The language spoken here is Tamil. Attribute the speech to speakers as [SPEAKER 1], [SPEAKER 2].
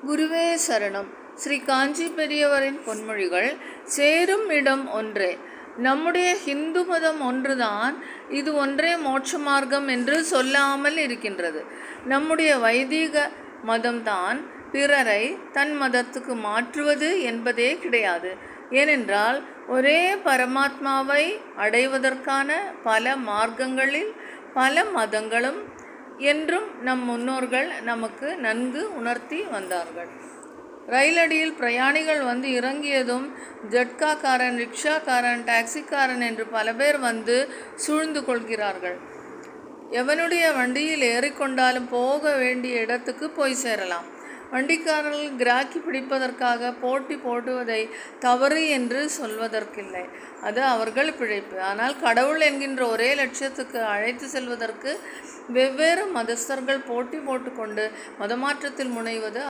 [SPEAKER 1] குருவே சரணம். ஸ்ரீ காஞ்சி பெரியவரின் பொன்மொழிகள். சேரும் இடம் ஒன்றே. நம்முடைய ஹிந்து மதம் ஒன்றுதான், இது ஒன்றே மோட்ச மார்க்கம் என்று சொல்லாமல் இருக்கின்றது. நம்முடைய வைதிக மதம்தான் பிறரை தன் மதத்துக்கு மாற்றுவது என்பதே கிடையாது. ஏனென்றால் ஒரே பரமாத்மாவை அடைவதற்கான பல மார்க்கங்களில் பல மதங்களும் என்றும் நம் முன்னோர்கள் நமக்கு நன்கு உணர்த்தி வந்தார்கள். ரயிலடியில் பிரயாணிகள் வந்து இறங்கியதும் ஜட்காக்காரன், ரிக்ஷாக்காரன், டாக்ஸிக்காரன் என்று பல பேர் வந்து சூழ்ந்து கொள்கிறார்கள். எவனுடைய வண்டியில் ஏறிக்கொண்டாலும் போக வேண்டிய இடத்துக்கு போய் சேரலாம். வண்டிக்காரர்கள் கிராக்கி பிடிப்பதற்காக போட்டி போடுவதை தவறு என்று சொல்வதற்கில்லை, அது அவர்கள் பிழைப்பு. ஆனால் கடவுள் என்கின்ற ஒரே லட்சியத்துக்கு அழைத்து செல்வதற்கு வெவ்வேறு மதஸ்தர்கள் போட்டி போட்டுக்கொண்டு மதமாற்றத்தில் முனைவது